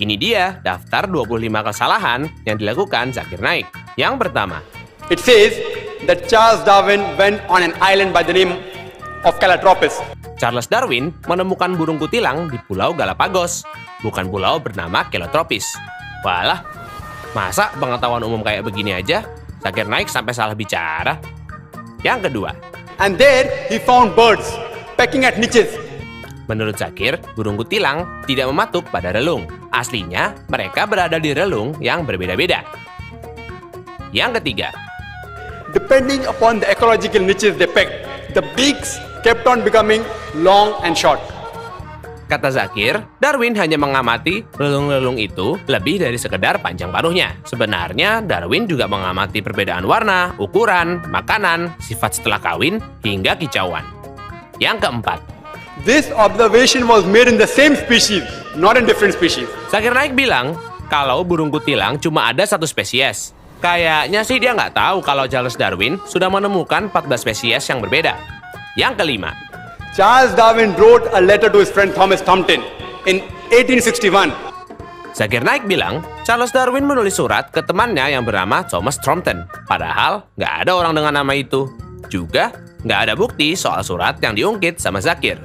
Ini dia daftar 25 kesalahan yang dilakukan Zakir Naik. Yang pertama, It says that Charles Darwin went on an island by the name of Calotropis. Charles Darwin menemukan burung kutilang di Pulau Galapagos, bukan pulau bernama Calotropis. Walah, masa pengetahuan umum kayak begini aja Zakir Naik sampai salah bicara? Yang kedua, And there he found birds pecking at niches. menurut Zakir, burung kutilang tidak mematuk pada relung. Aslinya, mereka berada di relung yang berbeda-beda. Yang ketiga, Depending upon the ecological niches they pecked, the beaks kept on becoming long and short. kata Zakir, Darwin hanya mengamati relung-relung itu lebih dari sekedar panjang paruhnya. Sebenarnya, Darwin juga mengamati perbedaan warna, ukuran, makanan, sifat setelah kawin, hingga kicauan. Yang keempat, This observation was made in the same species, not in different species. Zakir Naik bilang kalau burung kutilang cuma ada satu spesies. Kayaknya sih dia nggak tahu kalau Charles Darwin sudah menemukan 14 spesies yang berbeda. Yang kelima, Charles Darwin wrote a letter to his friend Thomas Thomson in 1861. Zakir Naik bilang Charles Darwin menulis surat ke temannya yang bernama Thomas Thomson. Padahal nggak ada orang dengan nama itu. Juga nggak ada bukti soal surat yang diungkit sama Zakir.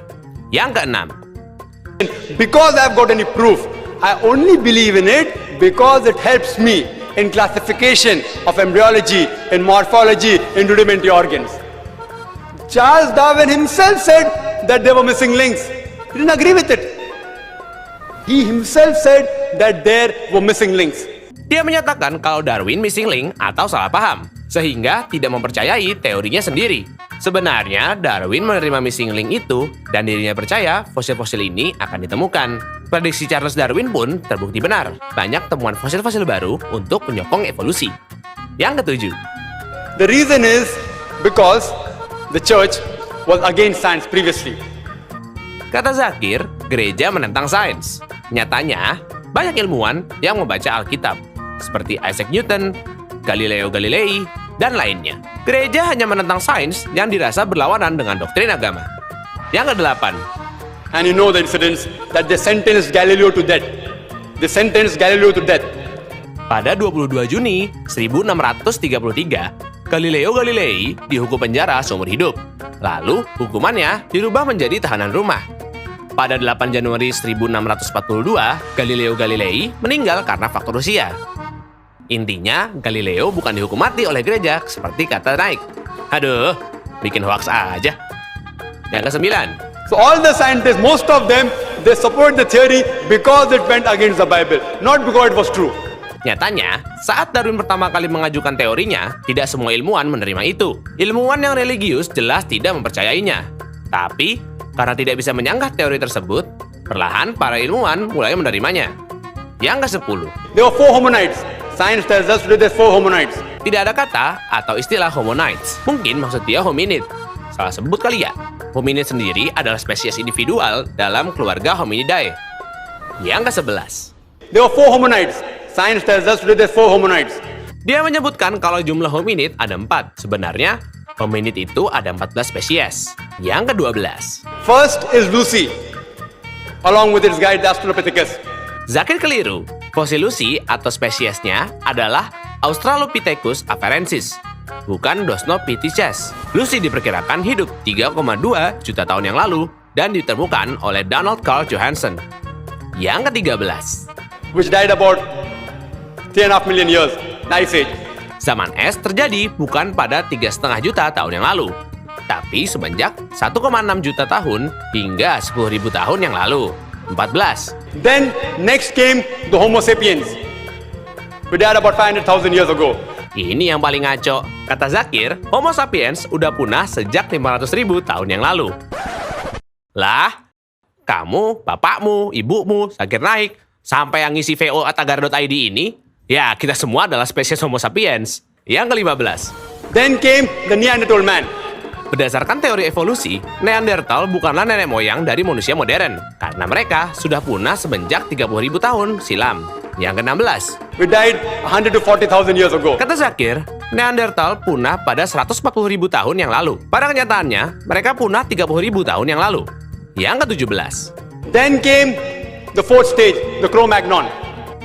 Yang keenam, Because I've got any proof, I only believe in it because it helps me in classification of embryology and morphology in rudimentary organs. Charles Darwin himself said that there were missing links. He didn't agree with it. He himself said that there were missing links. dia menyatakan kalau Darwin missing link atau salah paham, sehingga tidak mempercayai teorinya sendiri. Sebenarnya, Darwin menerima missing link itu dan dirinya percaya fosil-fosil ini akan ditemukan. Prediksi Charles Darwin pun terbukti benar. Banyak temuan fosil-fosil baru untuk menyokong evolusi. Yang ketujuh, The reason is because the church was against science previously. kata Zakir, gereja menentang sains. Nyatanya, banyak ilmuwan yang membaca Alkitab, seperti Isaac Newton, Galileo Galilei, dan lainnya. Gereja hanya menentang sains yang dirasa berlawanan dengan doktrin agama. Yang kedelapan, And you know the incidents that they sentenced Galileo to death. They sentenced Galileo to death. pada 22 Juni 1633, Galileo Galilei dihukum penjara seumur hidup. Lalu, hukumannya dirubah menjadi tahanan rumah. Pada 8 Januari 1642, Galileo Galilei meninggal karena faktor usia. Intinya, Galileo bukan dihukum mati oleh gereja seperti kata Naik. Aduh, bikin hoax aja. Yang kesembilan, So all the scientists, most of them, they support the theory because it went against the Bible, not because it was true. nyatanya, saat Darwin pertama kali mengajukan teorinya, tidak semua ilmuwan menerima itu. Ilmuwan yang religius jelas tidak mempercayainya. Tapi, karena tidak bisa menyanggah teori tersebut, perlahan para ilmuwan mulai menerimanya. Yang ke-10, There were 4 hominids. Science tells us today there's 4 hominids. tidak ada kata atau istilah hominids. Mungkin maksud dia hominid. Salah sebut kali ya. Hominid sendiri adalah spesies individual dalam keluarga Hominidae. Yang ke-11, There were 4 hominids. Science tells us today there's 4 hominids. dia menyebutkan kalau jumlah hominid ada 4. Sebenarnya, hominid itu ada 14 spesies. Yang ke-12, First is Lucy, along with its guide Australopithecus. Zakir keliru. Fosil Lucy atau spesiesnya adalah Australopithecus afarensis, bukan Dosnopithecus. Lucy diperkirakan hidup 3,2 juta tahun yang lalu dan ditemukan oleh Donald Carl Johansen. Yang ke-13, Which died about 3.5 million years, the Ice Age. zaman es terjadi bukan pada 3,5 juta tahun yang lalu, tapi semenjak 1,6 juta tahun hingga 10.000 tahun yang lalu. 14. Then next came the Homo sapiens. We died about 500,000 years ago. Ini yang paling ngaco. Kata Zakir, Homo sapiens udah punah sejak 500.000 tahun yang lalu. Lah, kamu, bapakmu, ibumu, Zakir Naik, sampai yang ngisi VO @tagar.id ini, ya kita semua adalah spesies Homo sapiens. Yang ke-15. Then came the Neanderthal man. Berdasarkan teori evolusi, Neanderthal bukanlah nenek moyang dari manusia modern, karena mereka sudah punah semenjak 30.000 tahun silam. Yang ke-16. We died 100 to 40,000 years ago. Kata Zakir, Neanderthal punah pada 140.000 tahun yang lalu. Pada kenyataannya, mereka punah 30.000 tahun yang lalu. Yang ke-17. Then came the fourth stage, the Cro-Magnon.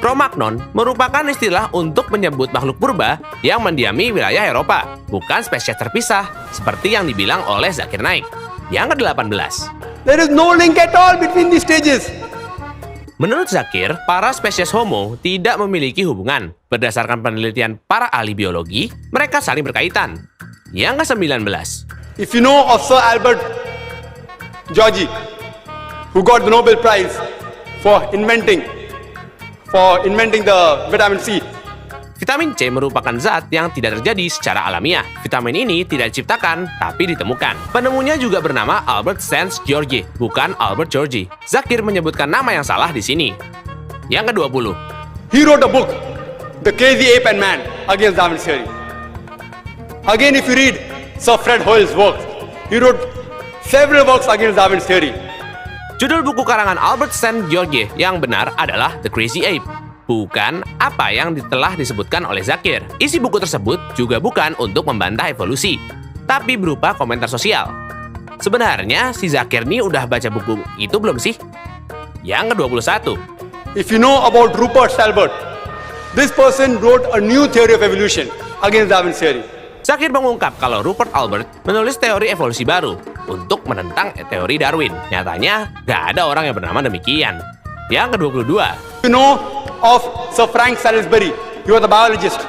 Cro-Magnon merupakan istilah untuk menyebut makhluk purba yang mendiami wilayah Eropa, bukan spesies terpisah seperti yang dibilang oleh Zakir Naik. Yang ke-18. There is no link at all between these stages. Menurut Zakir, para spesies Homo tidak memiliki hubungan. Berdasarkan penelitian para ahli biologi, mereka saling berkaitan. Yang ke-19. If you know of Sir Albert Georgi, who got the Nobel Prize for inventing the vitamin C. Vitamin C merupakan zat yang tidak terjadi secara alamiah. Vitamin ini tidak diciptakan, tapi ditemukan. Penemunya juga bernama Albert Sands Georgi, bukan Albert Georgi. Zakir menyebutkan nama yang salah di sini. Yang ke-20. He wrote a book, The Crazy Ape and Man, against Darwin's theory. Again, if you read Sir Fred Hoyle's works, he wrote several works against Darwin's theory. Judul buku karangan Albert Sands Georgi yang benar adalah The Crazy Ape, bukan apa yang telah disebutkan oleh Zakir. Isi buku tersebut juga bukan untuk membantah evolusi, tapi berupa komentar sosial. Sebenarnya si Zakir nih udah baca buku itu belum sih? Yang ke-21. If you know about Rupert Albert, this person wrote a new theory of evolution against Darwin's theory. Zakir mengungkap kalau Rupert Albert menulis teori evolusi baru untuk menentang teori Darwin. Nyatanya, gak ada orang yang bernama demikian. Yang ke-22. You know of Sir Frank Salisbury, he was a biologist.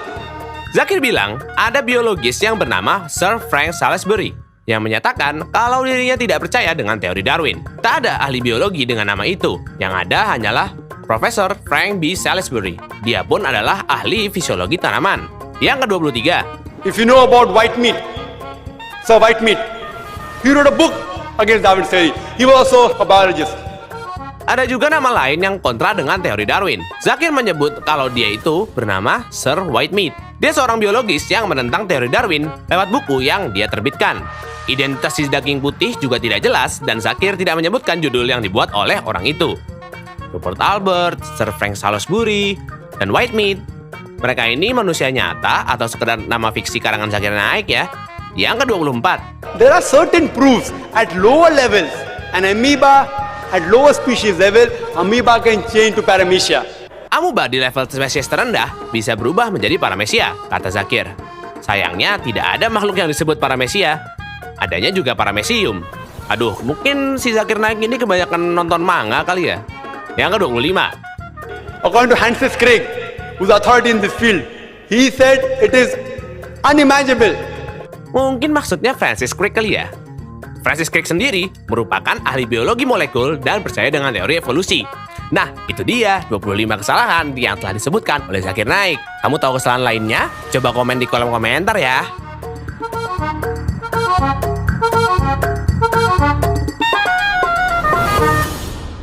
Zakir bilang, ada biologis yang bernama Sir Frank Salisbury yang menyatakan kalau dirinya tidak percaya dengan teori Darwin. Tak ada ahli biologi dengan nama itu. Yang ada hanyalah Profesor Frank B. Salisbury. Dia pun adalah ahli fisiologi tanaman. Yang ke-23. If you know about Whitemead, Sir Whitemead, he wrote a book against Darwin's theory. He was also a biologist. Ada juga nama lain yang kontra dengan teori Darwin. Zakir menyebut kalau dia itu bernama Sir Whitemead. Dia seorang biologis yang menentang teori Darwin lewat buku yang dia terbitkan. Identitas si daging putih juga tidak jelas dan Zakir tidak menyebutkan judul yang dibuat oleh orang itu. Rupert Albert, Sir Frank Salisbury, dan Whitemead. Mereka ini manusia nyata atau sekedar nama fiksi karangan Zakir Naik ya? Yang ke-24. There are certain proofs at lower levels. An amoeba at lower species level, amoeba can change to paramecia. Amoeba di level spesies terendah bisa berubah menjadi paramecia, kata Zakir. Sayangnya tidak ada makhluk yang disebut paramecia. Adanya juga paramecium. Aduh, mungkin si Zakir Naik ini kebanyakan nonton manga kali ya? Yang ke-25. According to Francis Crick, who's authority in this field, he said it is unimaginable. Mungkin maksudnya Francis Crick kali ya? Francis Crick sendiri merupakan ahli biologi molekul dan percaya dengan teori evolusi. Nah, itu dia 25 kesalahan yang telah disebutkan oleh Zakir Naik. Kamu tahu kesalahan lainnya? Coba komen di kolom komentar ya.